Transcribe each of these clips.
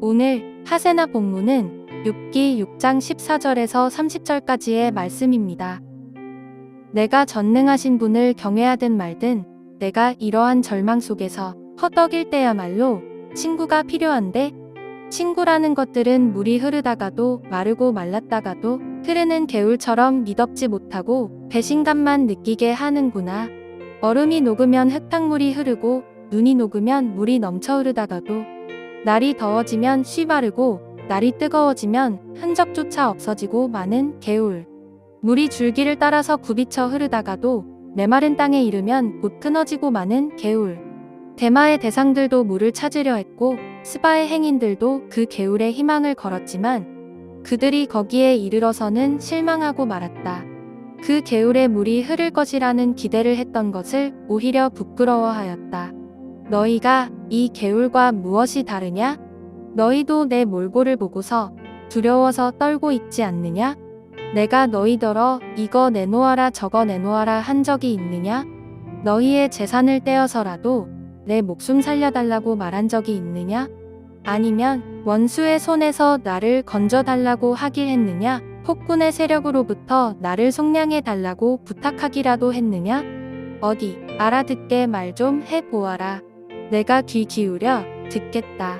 오늘 하세나 본문은 욥기 6장 14절에서 30절까지의 말씀입니다. 내가 전능하신 분을 경외하든 말든 내가 이러한 절망 속에서 허덕일 때야말로 친구가 필요한데, 친구라는 것들은 물이 흐르다가도 마르고 말랐다가도 흐르는 개울처럼 미덥지 못하고 배신감만 느끼게 하는구나. 얼음이 녹으면 흙탕물이 흐르고 눈이 녹으면 물이 넘쳐 흐르다가도 날이 더워지면 씨 바르고 날이 뜨거워지면 흔적조차 없어지고 마는 개울. 물이 줄기를 따라서 굽이쳐 흐르다가도 메마른 땅에 이르면 곧 끊어지고 마는 개울. 대마의 대상들도 물을 찾으려 했고 스바의 행인들도 그 개울에 희망을 걸었지만 그들이 거기에 이르러서는 실망하고 말았다. 그 개울에 물이 흐를 것이라는 기대를 했던 것을 오히려 부끄러워하였다. 너희가 이 개울과 무엇이 다르냐? 너희도 내 몰골을 보고서 두려워서 떨고 있지 않느냐? 내가 너희더러 이거 내놓아라 저거 내놓아라 한 적이 있느냐? 너희의 재산을 떼어서라도 내 목숨 살려달라고 말한 적이 있느냐? 아니면 원수의 손에서 나를 건져달라고 하길 했느냐? 폭군의 세력으로부터 나를 속량해 달라고 부탁하기라도 했느냐? 어디 알아듣게 말 좀 해보아라. 내가 귀 기울여 듣겠다.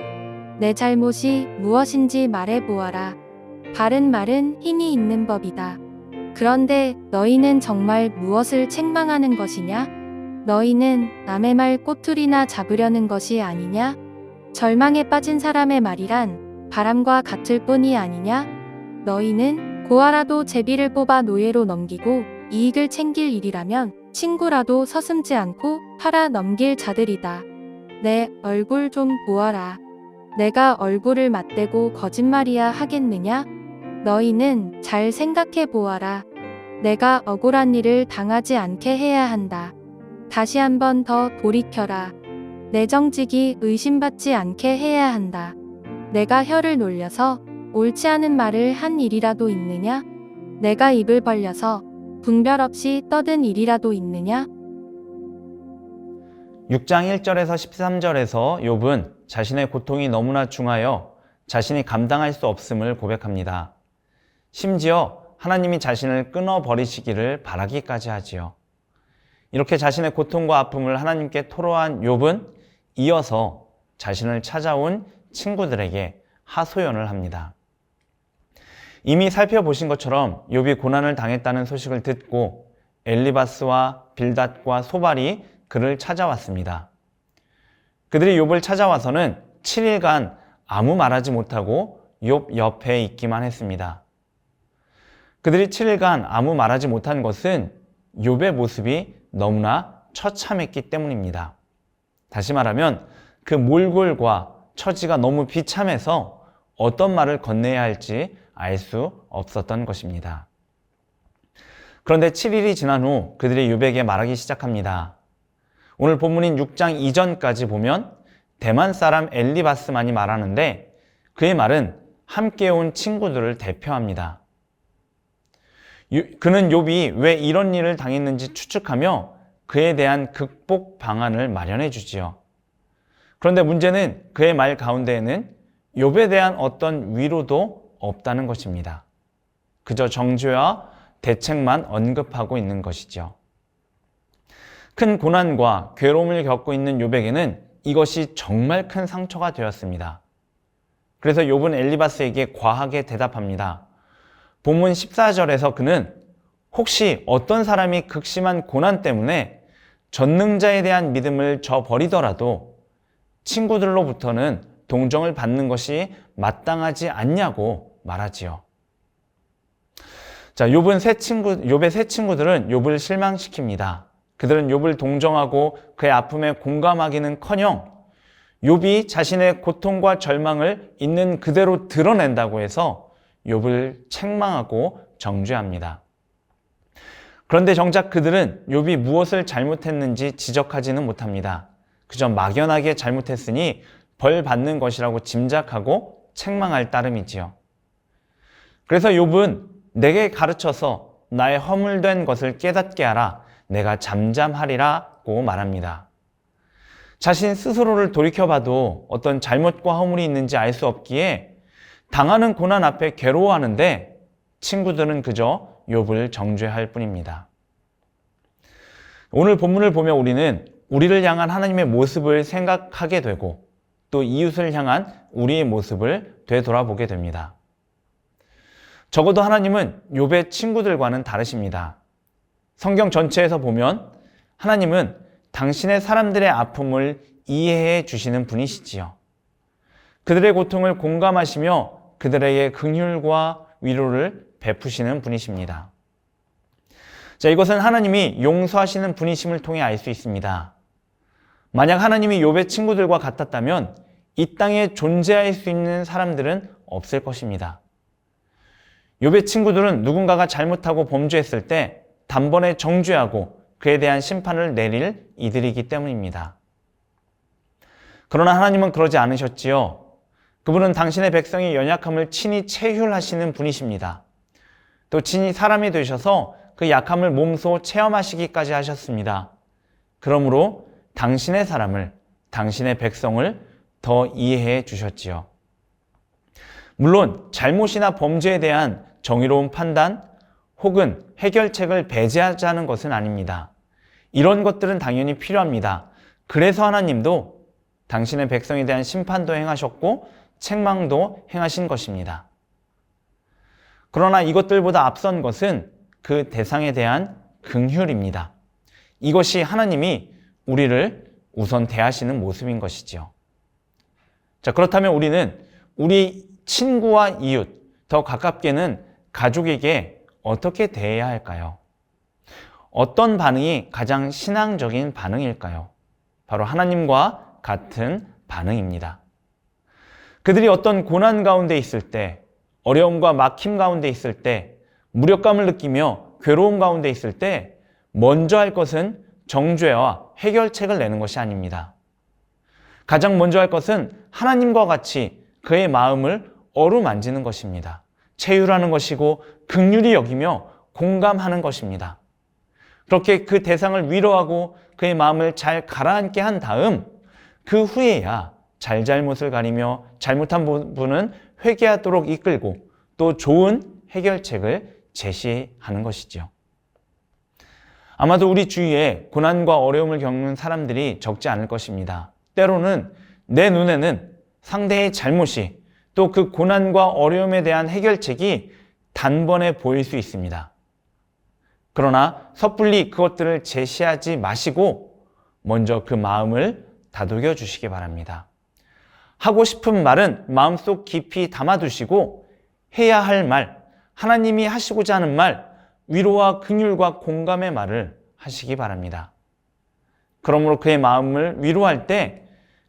내 잘못이 무엇인지 말해보아라. 바른 말은 힘이 있는 법이다. 그런데 너희는 정말 무엇을 책망하는 것이냐? 너희는 남의 말 꼬투리나 잡으려는 것이 아니냐? 절망에 빠진 사람의 말이란 바람과 같을 뿐이 아니냐? 너희는 고아라도 제비를 뽑아 노예로 넘기고 이익을 챙길 일이라면 친구라도 서슴지 않고 팔아 넘길 자들이다. 내 얼굴 좀 보아라. 내가 얼굴을 맞대고 거짓말이야 하겠느냐? 너희는 잘 생각해 보아라. 내가 억울한 일을 당하지 않게 해야 한다. 다시 한 번 더 돌이켜라. 내 정직이 의심받지 않게 해야 한다. 내가 혀를 놀려서 옳지 않은 말을 한 일이라도 있느냐? 내가 입을 벌려서 분별 없이 떠든 일이라도 있느냐? 6장 1절에서 13절에서 욥은 자신의 고통이 너무나 중하여 자신이 감당할 수 없음을 고백합니다. 심지어 하나님이 자신을 끊어버리시기를 바라기까지 하지요. 이렇게 자신의 고통과 아픔을 하나님께 토로한 욥은 이어서 자신을 찾아온 친구들에게 하소연을 합니다. 이미 살펴보신 것처럼 욥이 고난을 당했다는 소식을 듣고 엘리바스와 빌닷과 소발이 그를 찾아왔습니다. 그들이 욥을 찾아와서는 7일간 아무 말하지 못하고 욥 옆에 있기만 했습니다. 그들이 7일간 아무 말하지 못한 것은 욥의 모습이 너무나 처참했기 때문입니다. 다시 말하면 그 몰골과 처지가 너무 비참해서 어떤 말을 건네야 할지 알 수 없었던 것입니다. 그런데 7일이 지난 후 그들이 욥에게 말하기 시작합니다. 오늘 본문인 6장 이전까지 보면 대만 사람 엘리바스만이 말하는데 그의 말은 함께 온 친구들을 대표합니다. 그는 욥이 왜 이런 일을 당했는지 추측하며 그에 대한 극복 방안을 마련해 주지요. 그런데 문제는 그의 말 가운데에는 욥에 대한 어떤 위로도 없다는 것입니다. 그저 정죄와 대책만 언급하고 있는 것이죠. 큰 고난과 괴로움을 겪고 있는 욥에게는 이것이 정말 큰 상처가 되었습니다. 그래서 욥은 엘리바스에게 과하게 대답합니다. 본문 14절에서 그는 혹시 어떤 사람이 극심한 고난 때문에 전능자에 대한 믿음을 저버리더라도 친구들로부터는 동정을 받는 것이 마땅하지 않냐고 말하지요. 자, 욥의 세 친구들은 욥을 실망시킵니다. 그들은 욥을 동정하고 그의 아픔에 공감하기는커녕 욥이 자신의 고통과 절망을 있는 그대로 드러낸다고 해서 욥을 책망하고 정죄합니다. 그런데 정작 그들은 욥이 무엇을 잘못했는지 지적하지는 못합니다. 그저 막연하게 잘못했으니 벌 받는 것이라고 짐작하고 책망할 따름이지요. 그래서 욥은 내게 가르쳐서 나의 허물된 것을 깨닫게 하라. 내가 잠잠하리라고 말합니다. 자신 스스로를 돌이켜봐도 어떤 잘못과 허물이 있는지 알 수 없기에 당하는 고난 앞에 괴로워하는데 친구들은 그저 욥을 정죄할 뿐입니다. 오늘 본문을 보며 우리는 우리를 향한 하나님의 모습을 생각하게 되고 또 이웃을 향한 우리의 모습을 되돌아보게 됩니다. 적어도 하나님은 욥의 친구들과는 다르십니다. 성경 전체에서 보면 하나님은 당신의 사람들의 아픔을 이해해 주시는 분이시지요. 그들의 고통을 공감하시며 그들에게 긍휼과 위로를 베푸시는 분이십니다. 자, 이것은 하나님이 용서하시는 분이심을 통해 알 수 있습니다. 만약 하나님이 욥의 친구들과 같았다면 이 땅에 존재할 수 있는 사람들은 없을 것입니다. 욥의 친구들은 누군가가 잘못하고 범죄했을 때 단번에 정죄하고 그에 대한 심판을 내릴 이들이기 때문입니다. 그러나 하나님은 그러지 않으셨지요. 그분은 당신의 백성의 연약함을 친히 체휼하시는 분이십니다. 또 친히 사람이 되셔서 그 약함을 몸소 체험하시기까지 하셨습니다. 그러므로 당신의 사람을, 당신의 백성을 더 이해해 주셨지요. 물론 잘못이나 범죄에 대한 정의로운 판단 혹은 해결책을 배제하자는 것은 아닙니다. 이런 것들은 당연히 필요합니다. 그래서 하나님도 당신의 백성에 대한 심판도 행하셨고 책망도 행하신 것입니다. 그러나 이것들보다 앞선 것은 그 대상에 대한 긍휼입니다. 이것이 하나님이 우리를 우선 대하시는 모습인 것이지요. 자, 그렇다면 우리는 우리 친구와 이웃, 더 가깝게는 가족에게 어떻게 대해야 할까요? 어떤 반응이 가장 신앙적인 반응일까요? 바로 하나님과 같은 반응입니다. 그들이 어떤 고난 가운데 있을 때, 어려움과 막힘 가운데 있을 때, 무력감을 느끼며 괴로움 가운데 있을 때 먼저 할 것은 정죄와 해결책을 내는 것이 아닙니다. 가장 먼저 할 것은 하나님과 같이 그의 마음을 어루만지는 것입니다. 체휼하는 것이고 긍휼히 여기며 공감하는 것입니다. 그렇게 그 대상을 위로하고 그의 마음을 잘 가라앉게 한 다음 그 후에야 잘잘못을 가리며 잘못한 부분은 회개하도록 이끌고 또 좋은 해결책을 제시하는 것이죠. 아마도 우리 주위에 고난과 어려움을 겪는 사람들이 적지 않을 것입니다. 때로는 내 눈에는 상대의 잘못이 또 그 고난과 어려움에 대한 해결책이 단번에 보일 수 있습니다. 그러나 섣불리 그것들을 제시하지 마시고 먼저 그 마음을 다독여 주시기 바랍니다. 하고 싶은 말은 마음속 깊이 담아두시고 해야 할 말, 하나님이 하시고자 하는 말, 위로와 긍휼과 공감의 말을 하시기 바랍니다. 그러므로 그의 마음을 위로할 때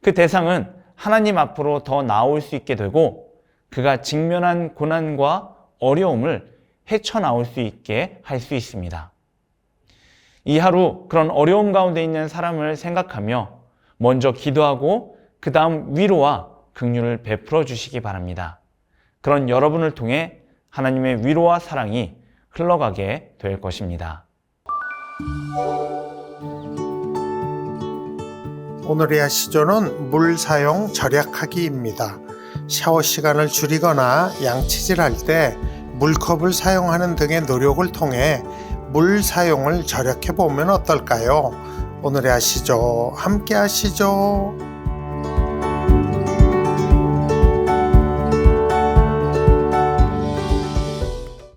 그 대상은 하나님 앞으로 더 나올 수 있게 되고 그가 직면한 고난과 어려움을 헤쳐나올 수 있게 할 수 있습니다. 이 하루 그런 어려움 가운데 있는 사람을 생각하며 먼저 기도하고 그 다음 위로와 긍휼을 베풀어 주시기 바랍니다. 그런 여러분을 통해 하나님의 위로와 사랑이 흘러가게 될 것입니다. 오늘의 시조는 물 사용 절약하기입니다. 샤워 시간을 줄이거나 양치질할 때 물컵을 사용하는 등의 노력을 통해 물 사용을 절약해 보면 어떨까요? 오늘의 시조 함께 하시죠.